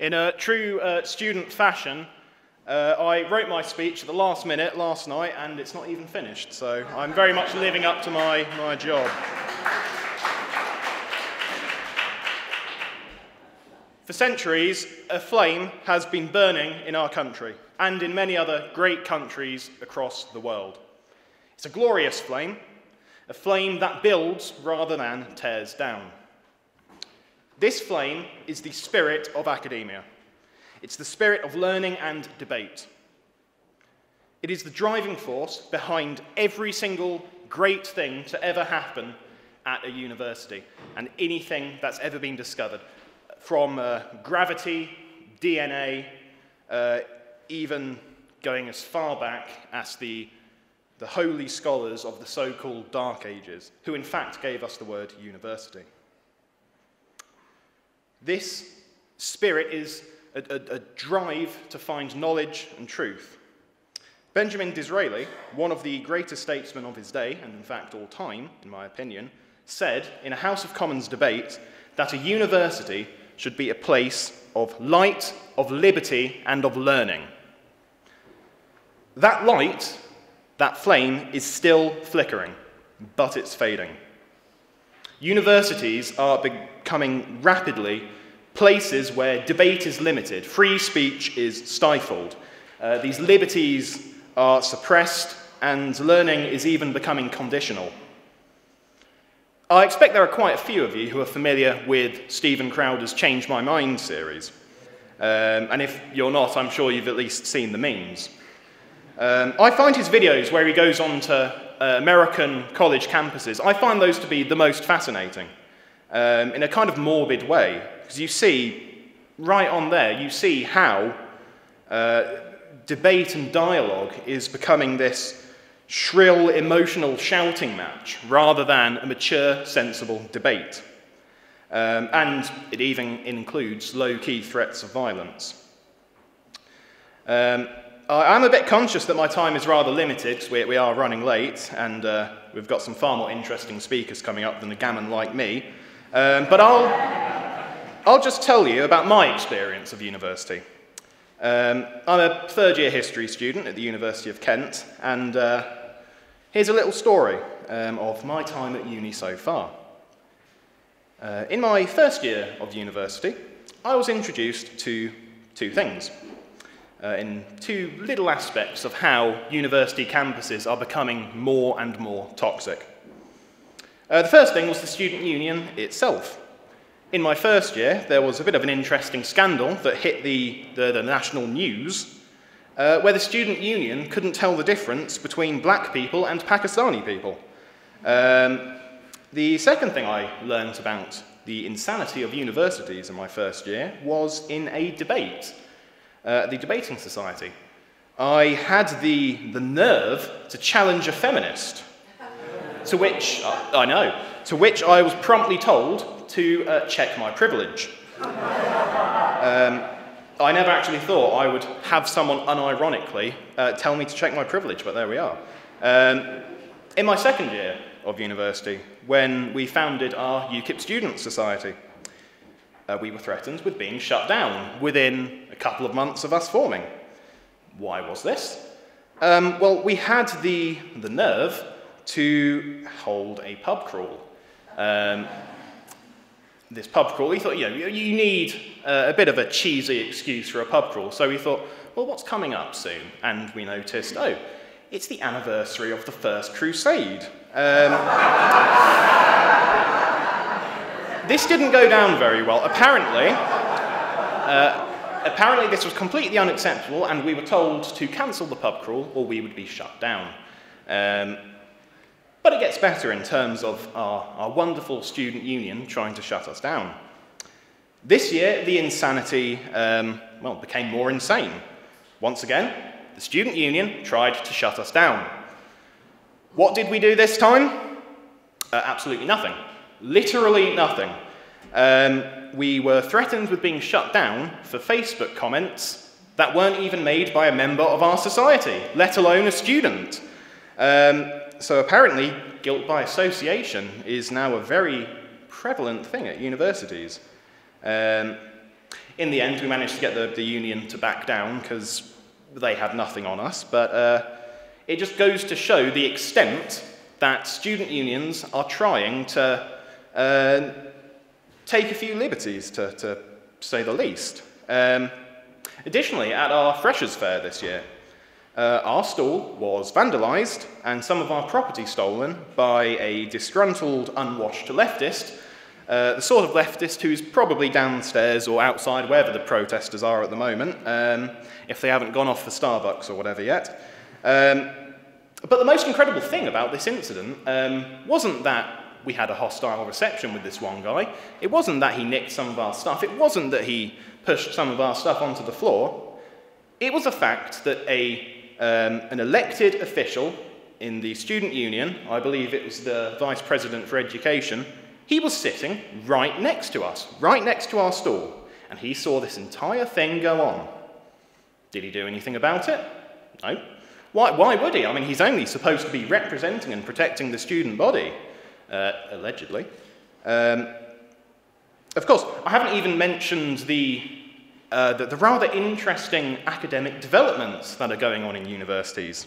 In a true student fashion, I wrote my speech at the last minute last night, and it's not even finished, so I'm very much living up to my job. For centuries, a flame has been burning in our country, and in many other great countries across the world. It's a glorious flame, a flame that builds rather than tears down. This flame is the spirit of academia. It's the spirit of learning and debate. It is the driving force behind every single great thing to ever happen at a university and anything that's ever been discovered, from gravity, DNA, even going as far back as the holy scholars of the so-called Dark Ages, who in fact gave us the word university. This spirit is a drive to find knowledge and truth. Benjamin Disraeli, one of the greatest statesmen of his day, and in fact all time, in my opinion, said in a House of Commons debate that a university should be a place of light, of liberty, and of learning. That light, that flame, is still flickering, but it's fading. Universities are becoming rapidly places where debate is limited, free speech is stifled, these liberties are suppressed, and learning is even becoming conditional. I expect there are quite a few of you who are familiar with Stephen Crowder's Change My Mind series. And if you're not, I'm sure you've at least seen the memes. I find his videos where he goes on to American college campuses, I find those to be the most fascinating, in a kind of morbid way. Because you see, right on there, you see how debate and dialogue is becoming this shrill, emotional shouting match rather than a mature, sensible debate. And it even includes low-key threats of violence. I'm a bit conscious that my time is rather limited because we are running late, and we've got some far more interesting speakers coming up than a gammon like me. But I'll just tell you about my experience of university. I'm a third-year history student at the University of Kent, and here's a little story of my time at uni so far. In my first year of university, I was introduced to two things, in two little aspects of how university campuses are becoming more and more toxic. The first thing was the student union itself. In my first year, there was a bit of an interesting scandal that hit the national news, where the student union couldn't tell the difference between black people and Pakistani people. The second thing I learned about the insanity of universities in my first year was in a debate, the debating society. I had the nerve to challenge a feminist, to which I was promptly told to check my privilege. I never actually thought I would have someone unironically tell me to check my privilege, but there we are. In my second year of university, when we founded our UKIP student society, we were threatened with being shut down within a couple of months of us forming. Why was this? Well, we had the nerve to hold a pub crawl. This pub crawl, we thought, you need a bit of a cheesy excuse for a pub crawl. So we thought, well, what's coming up soon? And we noticed, oh, it's the anniversary of the First Crusade. This didn't go down very well. Apparently this was completely unacceptable, and we were told to cancel the pub crawl or we would be shut down. But it gets better in terms of our wonderful student union trying to shut us down. This year, the insanity, became more insane. Once again, the student union tried to shut us down. What did we do this time? Absolutely nothing. Literally nothing. We were threatened with being shut down for Facebook comments that weren't even made by a member of our society, let alone a student. So apparently, guilt by association is now a very prevalent thing at universities. In the end, we managed to get the union to back down because they had nothing on us, but it just goes to show the extent that student unions are trying to take a few liberties, to say the least. Additionally, at our Freshers' Fair this year, our stall was vandalised and some of our property stolen by a disgruntled, unwashed leftist, the sort of leftist who's probably downstairs or outside wherever the protesters are at the moment, if they haven't gone off for Starbucks or whatever yet. But the most incredible thing about this incident wasn't that we had a hostile reception with this one guy. It wasn't that he nicked some of our stuff. It wasn't that he pushed some of our stuff onto the floor. It was the fact that an elected official in the student union, I believe it was the Vice President for Education, he was sitting right next to us, right next to our stall, and he saw this entire thing go on. Did he do anything about it? No. Why would he? I mean, he's only supposed to be representing and protecting the student body, allegedly. Of course, I haven't even mentioned the rather interesting academic developments that are going on in universities.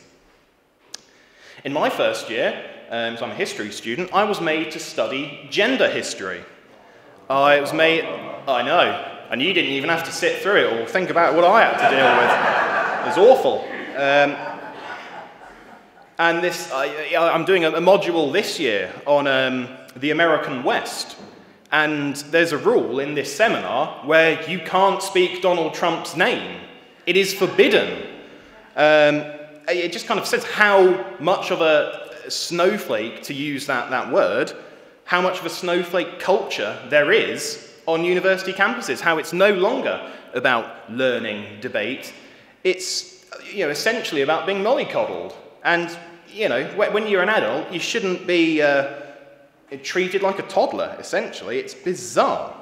In my first year, so I'm a history student, I was made to study gender history. I know, and you didn't even have to sit through it or think about what I had to deal with. It was awful. And I'm doing a module this year on the American West. And there's a rule in this seminar where you can't speak Donald Trump's name. It is forbidden. It just kind of says how much of a snowflake, to use that word, how much of a snowflake culture there is on university campuses, how it's no longer about learning debate. It's essentially about being mollycoddled. And when you're an adult, you shouldn't be treated like a toddler, essentially. It's bizarre.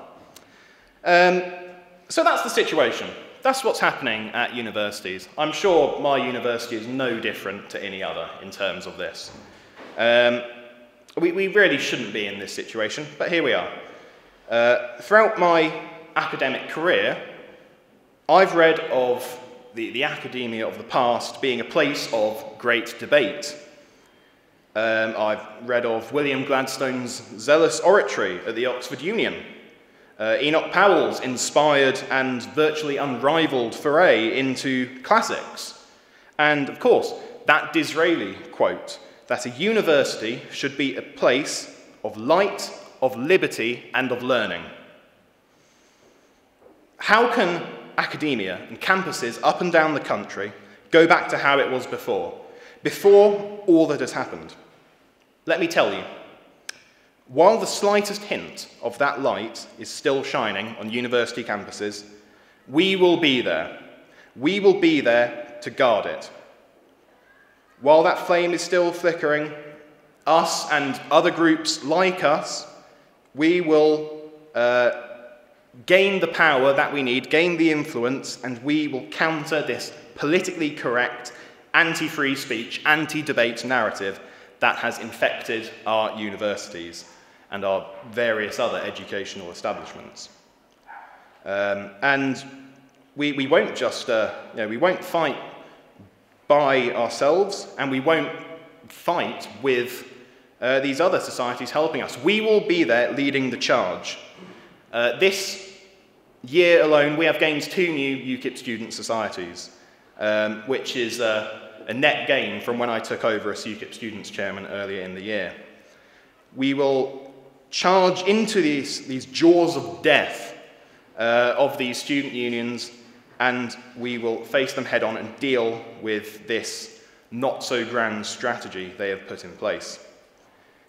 So that's the situation. That's what's happening at universities. I'm sure my university is no different to any other in terms of this. We really shouldn't be in this situation, but here we are. Throughout my academic career, I've read of the academia of the past being a place of great debate. I've read of William Gladstone's zealous oratory at the Oxford Union, Enoch Powell's inspired and virtually unrivaled foray into classics, and of course, that Disraeli quote, that a university should be a place of light, of liberty, and of learning. How can academia and campuses up and down the country go back to how it was before all that has happened? Let me tell you, while the slightest hint of that light is still shining on university campuses, we will be there. We will be there to guard it. While that flame is still flickering, us and other groups like us, we will gain the power that we need, gain the influence, and we will counter this politically correct, anti-free speech, anti-debate narrative that has infected our universities and our various other educational establishments. And we won't just, we won't fight by ourselves, and we won't fight with these other societies helping us. We will be there leading the charge. This year alone, we have gained 2 new UKIP student societies, which is a net gain from when I took over as UKIP students chairman earlier in the year. We will charge into these jaws of death of these student unions, and we will face them head on and deal with this not-so-grand strategy they have put in place.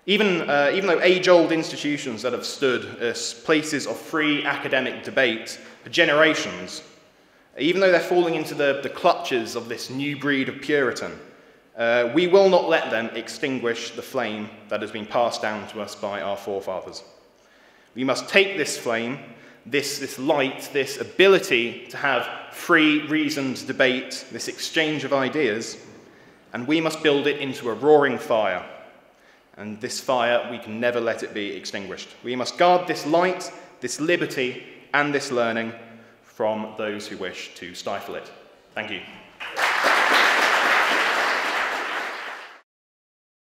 Even though age-old institutions that have stood as places of free academic debate for generations, even though they're falling into the clutches of this new breed of Puritan, we will not let them extinguish the flame that has been passed down to us by our forefathers. We must take this flame, this light, this ability to have free, reasoned debate, this exchange of ideas, and we must build it into a roaring fire. And this fire, we can never let it be extinguished. We must guard this light, this liberty, and this learning from those who wish to stifle it. Thank you.